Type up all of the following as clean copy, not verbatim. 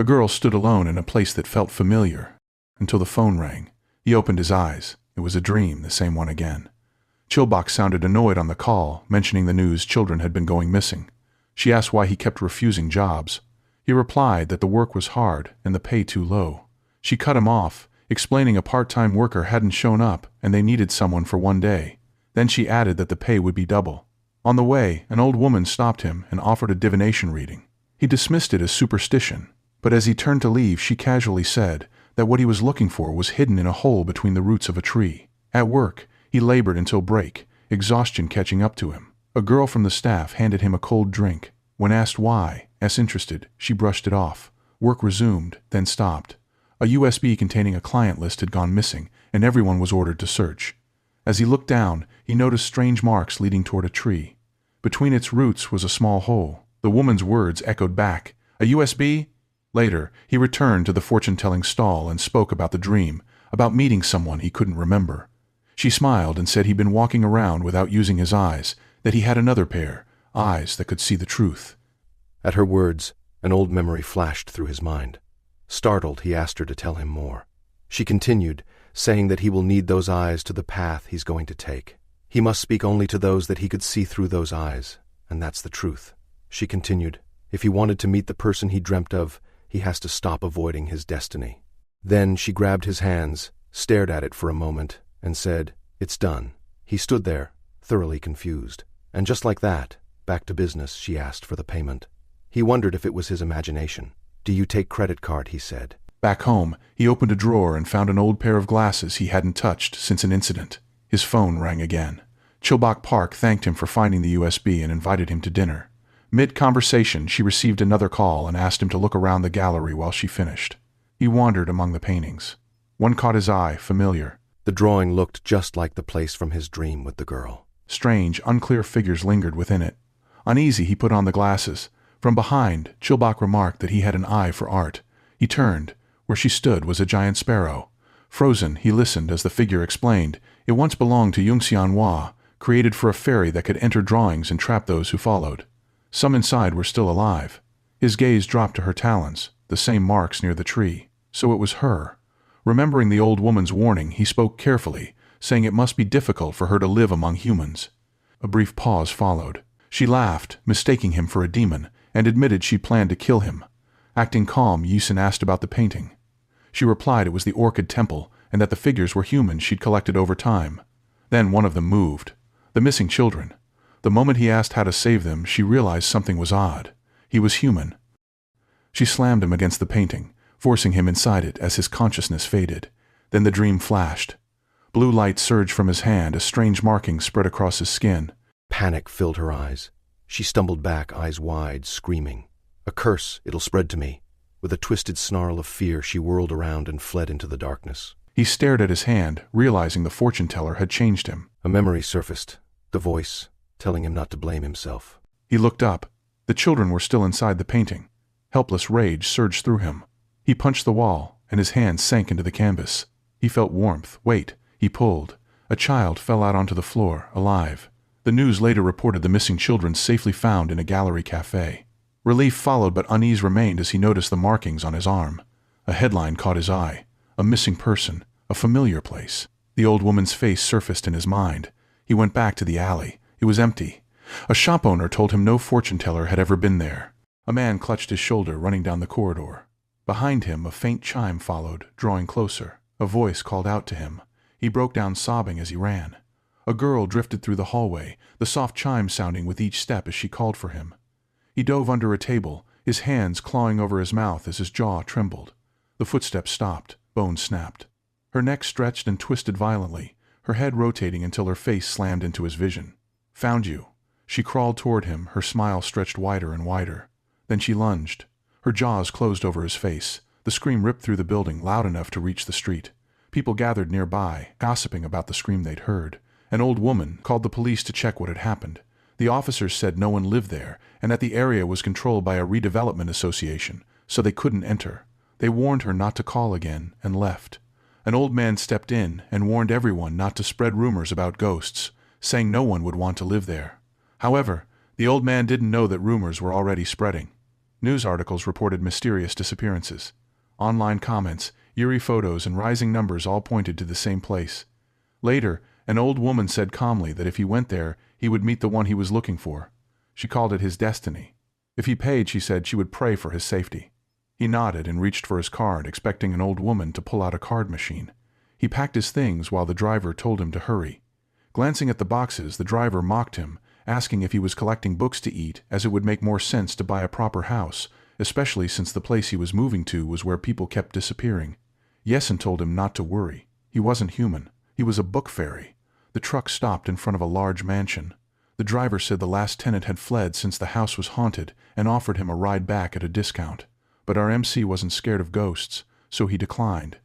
A girl stood alone in a place that felt familiar, until the phone rang. He opened his eyes. It was a dream, the same one again. Chilbok sounded annoyed on the call, mentioning the news children had been going missing. She asked why he kept refusing jobs. He replied that the work was hard and the pay too low. She cut him off, explaining a part-time worker hadn't shown up and they needed someone for one day. Then she added that the pay would be double. On the way, an old woman stopped him and offered a divination reading. He dismissed it as superstition, but as he turned to leave, she casually said that what he was looking for was hidden in a hole between the roots of a tree. At work, he labored until break, exhaustion catching up to him. A girl from the staff handed him a cold drink. When asked why, as interested, she brushed it off. Work resumed, then stopped. A USB containing a client list had gone missing, and everyone was ordered to search. As he looked down, he noticed strange marks leading toward a tree. Between its roots was a small hole. The woman's words echoed back, "A USB?" Later, he returned to the fortune-telling stall and spoke about the dream, about meeting someone he couldn't remember. She smiled and said he'd been walking around without using his eyes, that he had another pair, eyes that could see the truth. At her words, an old memory flashed through his mind. Startled, he asked her to tell him more. She continued, saying that he will need those eyes to the path he's going to take. He must speak only to those that he could see through those eyes, and that's the truth. She continued, if he wanted to meet the person he dreamt of, he has to stop avoiding his destiny. Then she grabbed his hands, stared at it for a moment, and said, "It's done." He stood there, thoroughly confused. And just like that, back to business, she asked for the payment. He wondered if it was his imagination. "Do you take credit card?" he said. Back home, he opened a drawer and found an old pair of glasses he hadn't touched since an incident. His phone rang again. Chilbok Park thanked him for finding the USB and invited him to dinner. Mid-conversation, she received another call and asked him to look around the gallery while she finished. He wandered among the paintings. One caught his eye, familiar. The drawing looked just like the place from his dream with the girl. Strange, unclear figures lingered within it. Uneasy, he put on the glasses. From behind, Chilbok remarked that he had an eye for art. He turned. Where she stood was a giant sparrow. Frozen, he listened as the figure explained. It once belonged to Manhwa, created for a fairy that could enter drawings and trap those who followed. Some inside were still alive. His gaze dropped to her talons, the same marks near the tree. So it was her. Remembering the old woman's warning, he spoke carefully, saying it must be difficult for her to live among humans. A brief pause followed. She laughed, mistaking him for a demon, and admitted she planned to kill him. Acting calm, Yisun asked about the painting. She replied it was the Orchid Temple, and that the figures were humans she'd collected over time. Then one of them moved. The missing children. The moment he asked how to save them, she realized something was odd. He was human. She slammed him against the painting, forcing him inside it as his consciousness faded. Then the dream flashed. Blue light surged from his hand, a strange marking spread across his skin. Panic filled her eyes. She stumbled back, eyes wide, screaming. "A curse, it'll spread to me." With a twisted snarl of fear, she whirled around and fled into the darkness. He stared at his hand, realizing the fortune-teller had changed him. A memory surfaced, the voice, telling him not to blame himself. He looked up. The children were still inside the painting. Helpless rage surged through him. He punched the wall, and his hand sank into the canvas. He felt warmth, weight. He pulled. A child fell out onto the floor, alive. The news later reported the missing children safely found in a gallery cafe. Relief followed, but unease remained as he noticed the markings on his arm. A headline caught his eye. A missing person. A familiar place. The old woman's face surfaced in his mind. He went back to the alley. It was empty. A shop owner told him no fortune-teller had ever been there. A man clutched his shoulder, running down the corridor. Behind him, a faint chime followed, drawing closer. A voice called out to him. He broke down sobbing as he ran. A girl drifted through the hallway, the soft chime sounding with each step as she called for him. He dove under a table, his hands clawing over his mouth as his jaw trembled. The footsteps stopped, bones snapped. Her neck stretched and twisted violently, her head rotating until her face slammed into his vision. "Found you." She crawled toward him, her smile stretched wider and wider. Then she lunged. Her jaws closed over his face. The scream ripped through the building, loud enough to reach the street. People gathered nearby, gossiping about the scream they'd heard. An old woman called the police to check what had happened. The officers said no one lived there, and that the area was controlled by a redevelopment association, so they couldn't enter. They warned her not to call again, and left. An old man stepped in and warned everyone not to spread rumors about ghosts, saying no one would want to live there. However, the old man didn't know that rumors were already spreading. News articles reported mysterious disappearances. Online comments, eerie photos, and rising numbers all pointed to the same place. Later, an old woman said calmly that if he went there, he would meet the one he was looking for. She called it his destiny. If he paid, she said, she would pray for his safety. He nodded and reached for his card, expecting an old woman to pull out a card machine. He packed his things while the driver told him to hurry. Glancing at the boxes, the driver mocked him, asking if he was collecting books to eat, as it would make more sense to buy a proper house, especially since the place he was moving to was where people kept disappearing. Yesen told him not to worry. He wasn't human. He was a book fairy. The truck stopped in front of a large mansion. The driver said the last tenant had fled since the house was haunted and offered him a ride back at a discount. But our MC wasn't scared of ghosts, so he declined.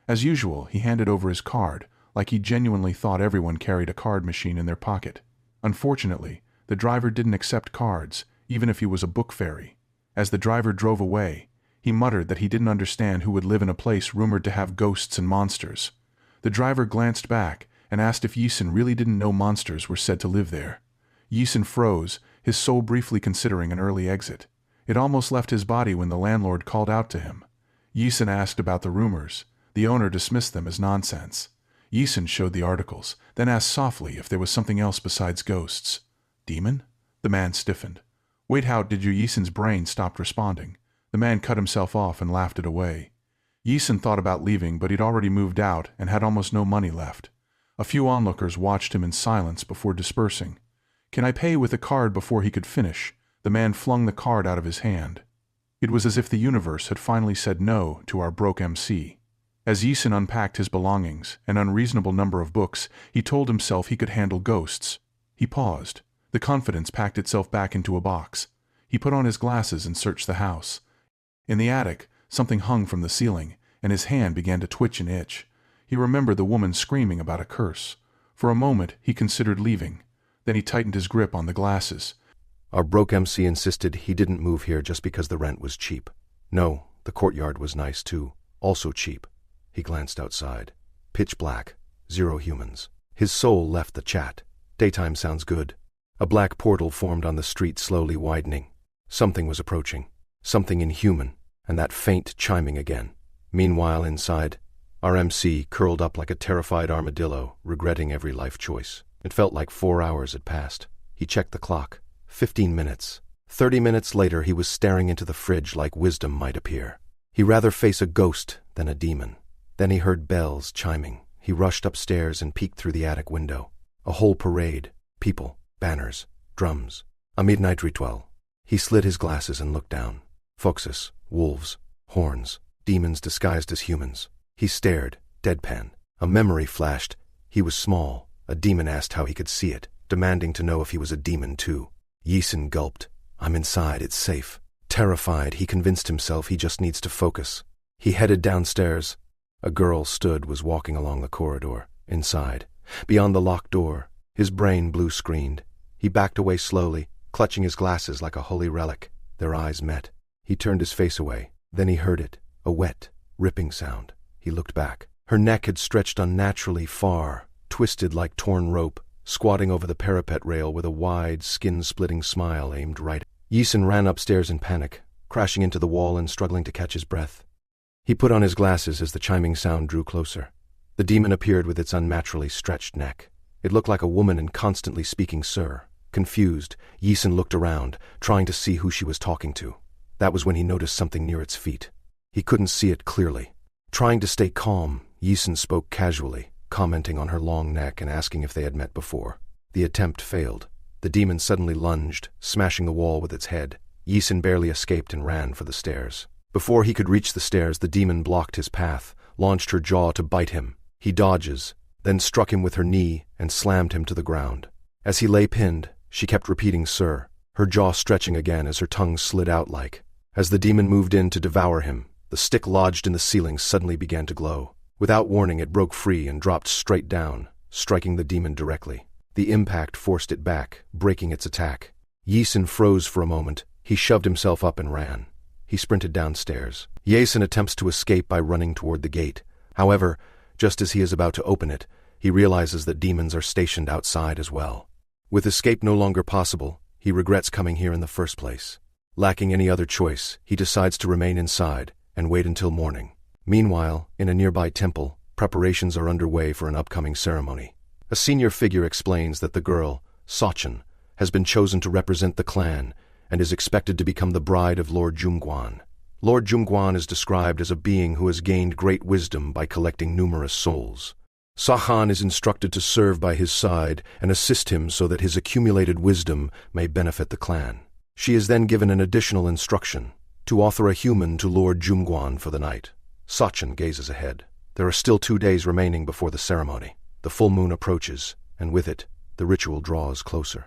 As usual, he handed over his card, like he genuinely thought everyone carried a card machine in their pocket. Unfortunately, the driver didn't accept cards, even if he was a book fairy. As the driver drove away, he muttered that he didn't understand who would live in a place rumored to have ghosts and monsters. The driver glanced back and asked if Yesen really didn't know monsters were said to live there. Yesen froze, his soul briefly considering an early exit. It almost left his body when the landlord called out to him. Yesen asked about the rumors. The owner dismissed them as nonsense. Yesen showed the articles, then asked softly if there was something else besides ghosts. Demon? The man stiffened. Wait, how did you? Yesen's brain stopped responding. The man cut himself off and laughed it away. Yesen thought about leaving, but he'd already moved out and had almost no money left. A few onlookers watched him in silence before dispersing. Can I pay with a card? Before he could finish, the man flung the card out of his hand. It was as if the universe had finally said no to our broke MC. As Yesen unpacked his belongings, an unreasonable number of books, he told himself he could handle ghosts. He paused. The confidence packed itself back into a box. He put on his glasses and searched the house. In the attic, something hung from the ceiling, and his hand began to twitch and itch. He remembered the woman screaming about a curse. For a moment, he considered leaving. Then he tightened his grip on the glasses. Our broke MC insisted he didn't move here just because the rent was cheap. No, the courtyard was nice too, also cheap. He glanced outside. Pitch black, 0 humans. His soul left the chat. Daytime sounds good. A black portal formed on the street, slowly widening. Something was approaching. Something inhuman, and that faint chiming again. Meanwhile, inside, our MC curled up like a terrified armadillo, regretting every life choice. It felt like 4 hours had passed. He checked the clock. 15 minutes. 30 minutes later, he was staring into the fridge like wisdom might appear. He'd rather face a ghost than a demon. Then he heard bells chiming. He rushed upstairs and peeked through the attic window. A whole parade. People, banners, drums. A midnight ritual. He slid his glasses and looked down. Foxes, wolves, horns, demons disguised as humans. He stared, deadpan. A memory flashed. He was small. A demon asked how he could see it, demanding to know if he was a demon too. Yesen gulped. I'm inside, it's safe. Terrified, he convinced himself he just needs to focus. He headed downstairs. A girl was walking along the corridor, inside. Beyond the locked door, his brain blue-screened. He backed away slowly, clutching his glasses like a holy relic. Their eyes met. He turned his face away. Then he heard it, a wet, ripping sound. He looked back. Her neck had stretched unnaturally far, twisted like torn rope, squatting over the parapet rail with a wide, skin-splitting smile aimed right. Yesen ran upstairs in panic, crashing into the wall and struggling to catch his breath. He put on his glasses as the chiming sound drew closer. The demon appeared with its unnaturally stretched neck. It looked like a woman and constantly speaking sir. Confused, Yesen looked around, trying to see who she was talking to. That was when he noticed something near its feet. He couldn't see it clearly. Trying to stay calm, Yesen spoke casually, commenting on her long neck and asking if they had met before. The attempt failed. The demon suddenly lunged, smashing the wall with its head. Yesen barely escaped and ran for the stairs. Before he could reach the stairs, the demon blocked his path, launched her jaw to bite him. He dodges, then struck him with her knee and slammed him to the ground. As he lay pinned, she kept repeating sir, her jaw stretching again as her tongue slid out like. As the demon moved in to devour him, the stick lodged in the ceiling suddenly began to glow. Without warning, it broke free and dropped straight down, striking the demon directly. The impact forced it back, breaking its attack. Yesen froze for a moment. He shoved himself up and ran. He sprinted downstairs. Yesen attempts to escape by running toward the gate. However, just as he is about to open it, he realizes that demons are stationed outside as well. With escape no longer possible, he regrets coming here in the first place. Lacking any other choice, he decides to remain inside and wait until morning. Meanwhile, in a nearby temple, preparations are underway for an upcoming ceremony. A senior figure explains that the girl, Sachin, has been chosen to represent the clan and is expected to become the bride of Lord Jungguan. Lord Jungguan is described as a being who has gained great wisdom by collecting numerous souls. Sachin is instructed to serve by his side and assist him so that his accumulated wisdom may benefit the clan. She is then given an additional instruction, to offer a human to Lord Jungguan for the night. Sachin gazes ahead. There are still 2 days remaining before the ceremony. The full moon approaches, and with it, the ritual draws closer.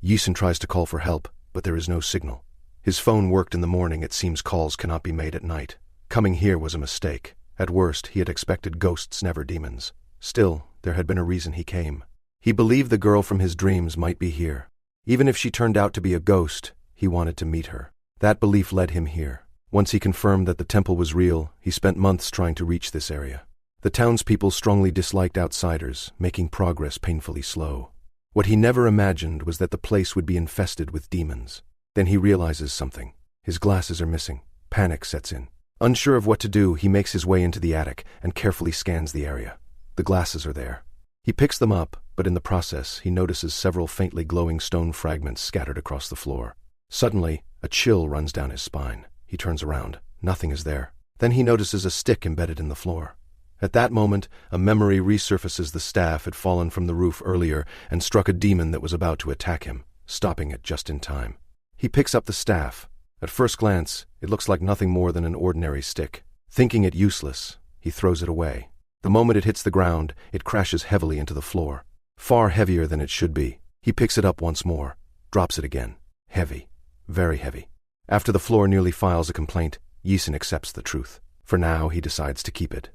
Yisun tries to call for help, but there is no signal. His phone worked in the morning. It seems calls cannot be made at night. Coming here was a mistake. At worst, he had expected ghosts, never demons. Still, there had been a reason he came. He believed the girl from his dreams might be here. Even if she turned out to be a ghost, he wanted to meet her. That belief led him here. Once he confirmed that the temple was real, he spent months trying to reach this area. The townspeople strongly disliked outsiders, making progress painfully slow. What he never imagined was that the place would be infested with demons. Then he realizes something. His glasses are missing. Panic sets in. Unsure of what to do, he makes his way into the attic and carefully scans the area. The glasses are there. He picks them up, but in the process, he notices several faintly glowing stone fragments scattered across the floor. Suddenly, a chill runs down his spine. He turns around. Nothing is there. Then he notices a stick embedded in the floor. At that moment, a memory resurfaces. The staff had fallen from the roof earlier and struck a demon that was about to attack him, stopping it just in time. He picks up the staff. At first glance, it looks like nothing more than an ordinary stick. Thinking it useless, he throws it away. The moment it hits the ground, it crashes heavily into the floor. Far heavier than it should be. He picks it up once more, drops it again. Heavy. Very heavy. After the floor nearly files a complaint, Yisun accepts the truth. For now, he decides to keep it.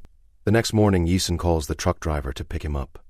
The next morning, Yisun calls the truck driver to pick him up.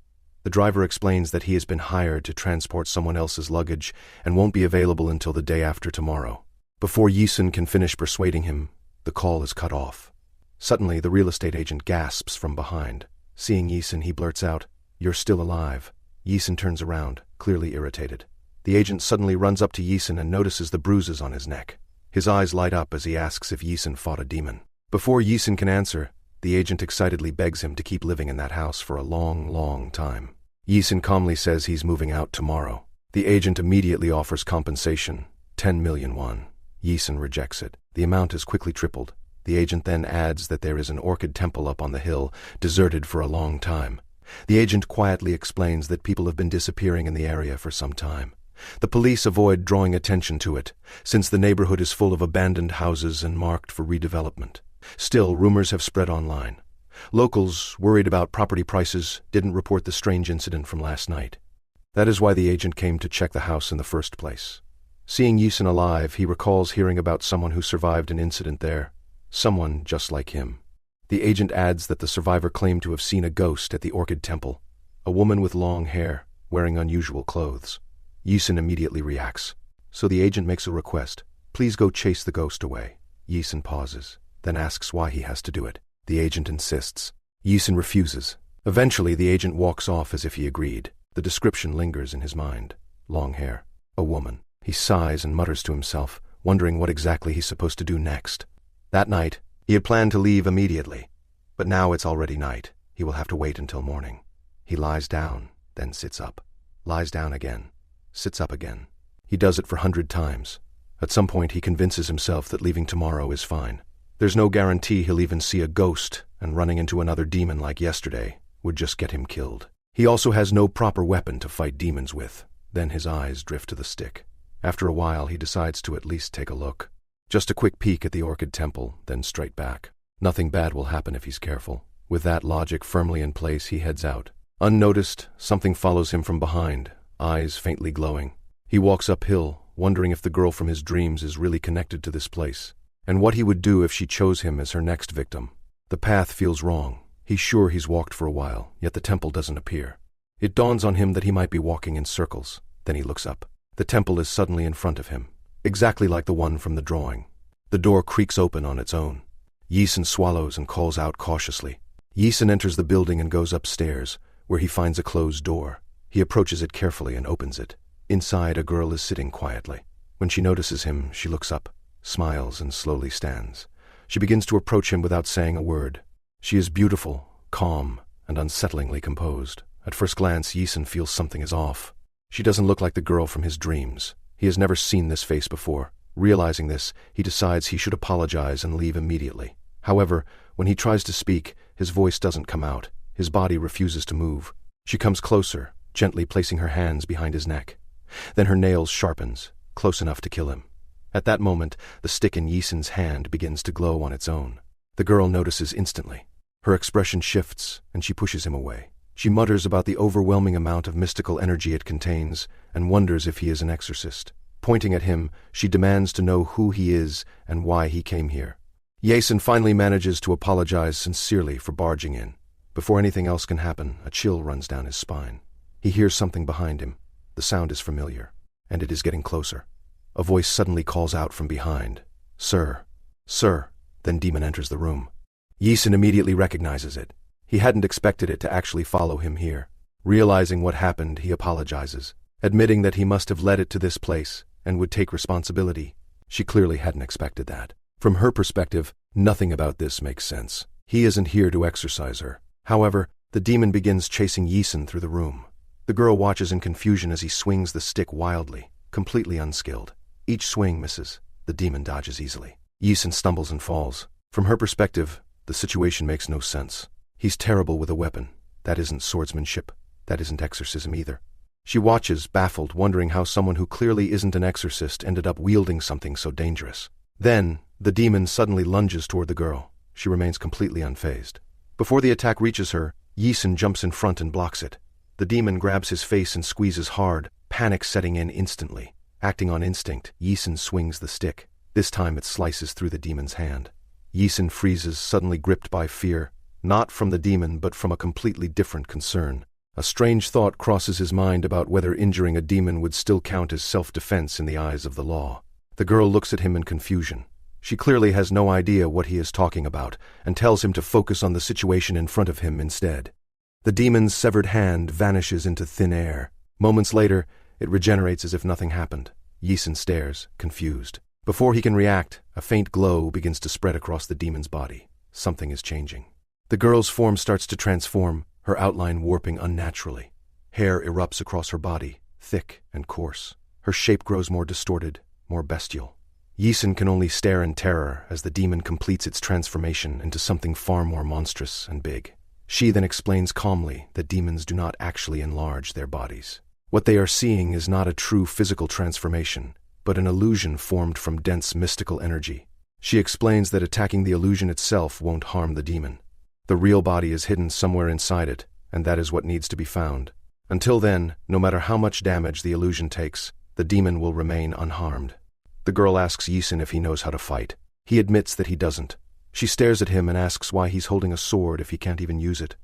The driver explains that he has been hired to transport someone else's luggage and won't be available until the day after tomorrow. Before Yisun can finish persuading him, the call is cut off. Suddenly, the real estate agent gasps from behind. Seeing Yisun, he blurts out, "You're still alive." Yisun turns around, clearly irritated. The agent suddenly runs up to Yisun and notices the bruises on his neck. His eyes light up as he asks if Yisun fought a demon. Before Yisun can answer, the agent excitedly begs him to keep living in that house for a long, long time. Yisun calmly says he's moving out tomorrow. The agent immediately offers compensation, 10 million won. Yisun rejects it. The amount is quickly tripled. The agent then adds that there is an Orchid temple up on the hill, deserted for a long time. The agent quietly explains that people have been disappearing in the area for some time. The police avoid drawing attention to it, since the neighborhood is full of abandoned houses and marked for redevelopment. Still, rumors have spread online. Locals, worried about property prices, didn't report the strange incident from last night. That is why the agent came to check the house in the first place. Seeing Yisun alive, he recalls hearing about someone who survived an incident there. Someone just like him. The agent adds that the survivor claimed to have seen a ghost at the Orchid temple, a woman with long hair, wearing unusual clothes. Yisun immediately reacts. So the agent makes a request. Please go chase the ghost away. Yisun pauses, then asks why he has to do it. The agent insists. Yisun refuses. Eventually, the agent walks off as if he agreed. The description lingers in his mind. Long hair. A woman. He sighs and mutters to himself, wondering what exactly he's supposed to do next. That night, he had planned to leave immediately. But now it's already night. He will have to wait until morning. He lies down, then sits up. Lies down again. Sits up again. He does it for 100 times. At some point, he convinces himself that leaving tomorrow is fine. There's no guarantee he'll even see a ghost, and running into another demon like yesterday would just get him killed. He also has no proper weapon to fight demons with. Then his eyes drift to the stick. After a while, he decides to at least take a look. Just a quick peek at the Orchid temple, then straight back. Nothing bad will happen if he's careful. With that logic firmly in place, he heads out. Unnoticed, something follows him from behind, eyes faintly glowing. He walks uphill, wondering if the girl from his dreams is really connected to this place, and what he would do if she chose him as her next victim. The path feels wrong. He's sure he's walked for a while, yet the temple doesn't appear. It dawns on him that he might be walking in circles. Then he looks up. The temple is suddenly in front of him, exactly like the one from the drawing. The door creaks open on its own. Yisun swallows and calls out cautiously. Yisun enters the building and goes upstairs, where he finds a closed door. He approaches it carefully and opens it. Inside, a girl is sitting quietly. When she notices him, she looks up. smiles, and slowly stands. She begins to approach him without saying a word. She is beautiful, calm, and unsettlingly composed. At first glance, Yisun feels something is off. She doesn't look like the girl from his dreams. He has never seen this face before. Realizing this, he decides he should apologize and leave immediately. However, when he tries to speak, his voice doesn't come out. His body refuses to move. She comes closer, gently placing her hands behind his neck. Then her nails sharpens, close enough to kill him. At that moment, the stick in Yisun's hand begins to glow on its own. The girl notices instantly. Her expression shifts, and she pushes him away. She mutters about the overwhelming amount of mystical energy it contains and wonders if he is an exorcist. Pointing at him, she demands to know who he is and why he came here. Yisun finally manages to apologize sincerely for barging in. Before anything else can happen, a chill runs down his spine. He hears something behind him. The sound is familiar, and it is getting closer. A voice suddenly calls out from behind, "Sir, sir." Then Demon enters the room. Yisun immediately recognizes it. He hadn't expected it to actually follow him here. Realizing what happened, he apologizes, admitting that he must have led it to this place and would take responsibility. She clearly hadn't expected that. From her perspective, nothing about this makes sense. He isn't here to exorcise her. However, the demon begins chasing Yisun through the room. The girl watches in confusion as he swings the stick wildly, completely unskilled. Each swing misses. The demon dodges easily. Yisun stumbles and falls. From her perspective, the situation makes no sense. He's terrible with a weapon. That isn't swordsmanship. That isn't exorcism either. She watches, baffled, wondering how someone who clearly isn't an exorcist ended up wielding something so dangerous. Then, the demon suddenly lunges toward the girl. She remains completely unfazed. Before the attack reaches her, Yisun jumps in front and blocks it. The demon grabs his face and squeezes hard, panic setting in instantly. Acting on instinct, Yisun swings the stick. This time it slices through the demon's hand. Yisun freezes, suddenly gripped by fear, not from the demon but from a completely different concern. A strange thought crosses his mind about whether injuring a demon would still count as self-defense in the eyes of the law. The girl looks at him in confusion. She clearly has no idea what he is talking about and tells him to focus on the situation in front of him instead. The demon's severed hand vanishes into thin air. Moments later, it regenerates as if nothing happened. Yisun stares, confused. Before he can react, a faint glow begins to spread across the demon's body. Something is changing. The girl's form starts to transform, her outline warping unnaturally. Hair erupts across her body, thick and coarse. Her shape grows more distorted, more bestial. Yisun can only stare in terror as the demon completes its transformation into something far more monstrous and big. She then explains calmly that demons do not actually enlarge their bodies. What they are seeing is not a true physical transformation, but an illusion formed from dense mystical energy. She explains that attacking the illusion itself won't harm the demon. The real body is hidden somewhere inside it, and that is what needs to be found. Until then, no matter how much damage the illusion takes, the demon will remain unharmed. The girl asks Yisun if he knows how to fight. He admits that he doesn't. She stares at him and asks why he's holding a sword if he can't even use it.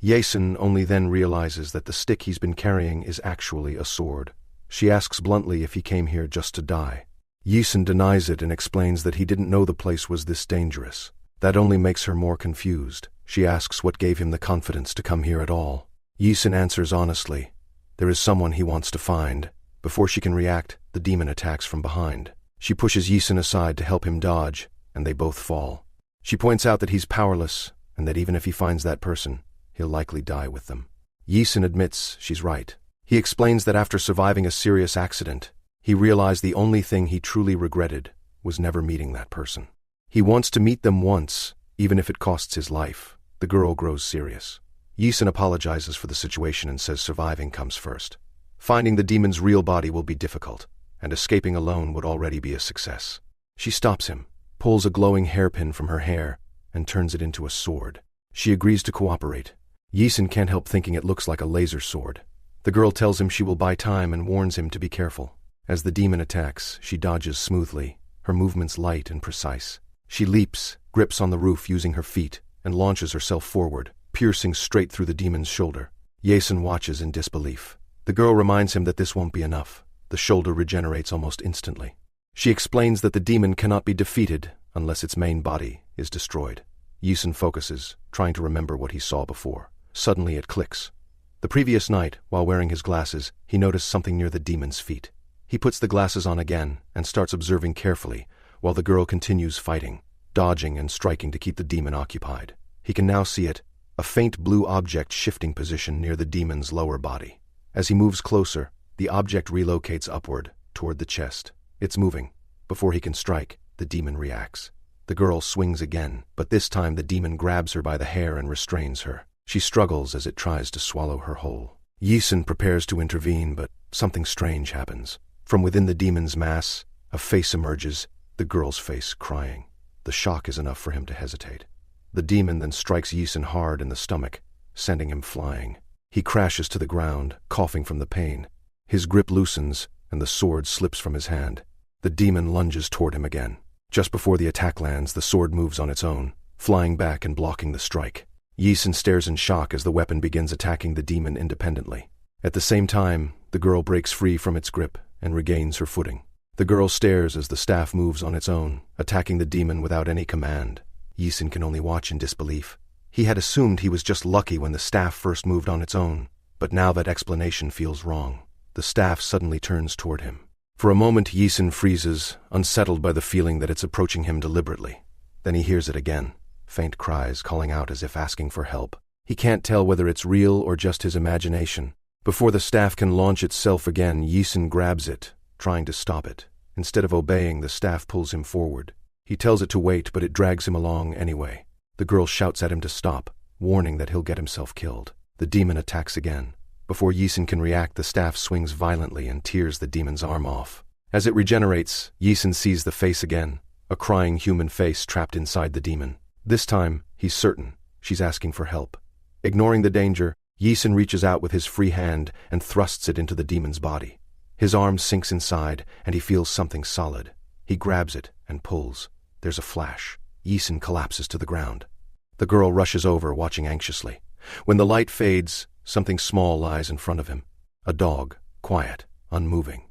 Yisun only then realizes that the stick he's been carrying is actually a sword. She asks bluntly if he came here just to die. Yisun denies it and explains that he didn't know the place was this dangerous. That only makes her more confused. She asks what gave him the confidence to come here at all. Yisun answers honestly. There is someone he wants to find. Before she can react, the demon attacks from behind. She pushes Yisun aside to help him dodge, and they both fall. She points out that he's powerless, and that even if he finds that person, he'll likely die with them. Yisun admits she's right. He explains that after surviving a serious accident, he realized the only thing he truly regretted was never meeting that person. He wants to meet them once, even if it costs his life. The girl grows serious. Yisun apologizes for the situation and says surviving comes first. Finding the demon's real body will be difficult, and escaping alone would already be a success. She stops him, pulls a glowing hairpin from her hair, and turns it into a sword. She agrees to cooperate. Yisun can't help thinking it looks like a laser sword. The girl tells him she will buy time and warns him to be careful. As the demon attacks, she dodges smoothly, her movements light and precise. She leaps, grips on the roof using her feet, and launches herself forward, piercing straight through the demon's shoulder. Yisun watches in disbelief. The girl reminds him that this won't be enough. The shoulder regenerates almost instantly. She explains that the demon cannot be defeated unless its main body is destroyed. Yisun focuses, trying to remember what he saw before. Suddenly it clicks. The previous night, while wearing his glasses, he noticed something near the demon's feet. He puts the glasses on again and starts observing carefully, while the girl continues fighting, dodging and striking to keep the demon occupied. He can now see it, a faint blue object shifting position near the demon's lower body. As he moves closer, the object relocates upward, toward the chest. It's moving. Before he can strike, the demon reacts. The girl swings again, but this time the demon grabs her by the hair and restrains her. She struggles as it tries to swallow her whole. Yisun prepares to intervene, but something strange happens. From within the demon's mass, a face emerges, the girl's face crying. The shock is enough for him to hesitate. The demon then strikes Yisun hard in the stomach, sending him flying. He crashes to the ground, coughing from the pain. His grip loosens, and the sword slips from his hand. The demon lunges toward him again. Just before the attack lands, the sword moves on its own, flying back and blocking the strike. Yisun stares in shock as the weapon begins attacking the demon independently. At the same time, the girl breaks free from its grip and regains her footing. The girl stares as the staff moves on its own, attacking the demon without any command. Yisun can only watch in disbelief. He had assumed he was just lucky when the staff first moved on its own, but now that explanation feels wrong. The staff suddenly turns toward him. For a moment, Yisun freezes, unsettled by the feeling that it's approaching him deliberately. Then he hears it again, faint cries calling out as if asking for help. He can't tell whether it's real or just his imagination. Before the staff can launch itself again, Yisun grabs it, trying to stop it. Instead of obeying, the staff pulls him forward. He tells it to wait, but it drags him along anyway. The girl shouts at him to stop, warning that he'll get himself killed. The demon attacks again. Before Yisun can react, the staff swings violently and tears the demon's arm off. As it regenerates, Yisun sees the face again, a crying human face trapped inside the demon. This time, he's certain she's asking for help. Ignoring the danger, Yisun reaches out with his free hand and thrusts it into the demon's body. His arm sinks inside, and he feels something solid. He grabs it and pulls. There's a flash. Yisun collapses to the ground. The girl rushes over, watching anxiously. When the light fades, something small lies in front of him. A dog, quiet, unmoving.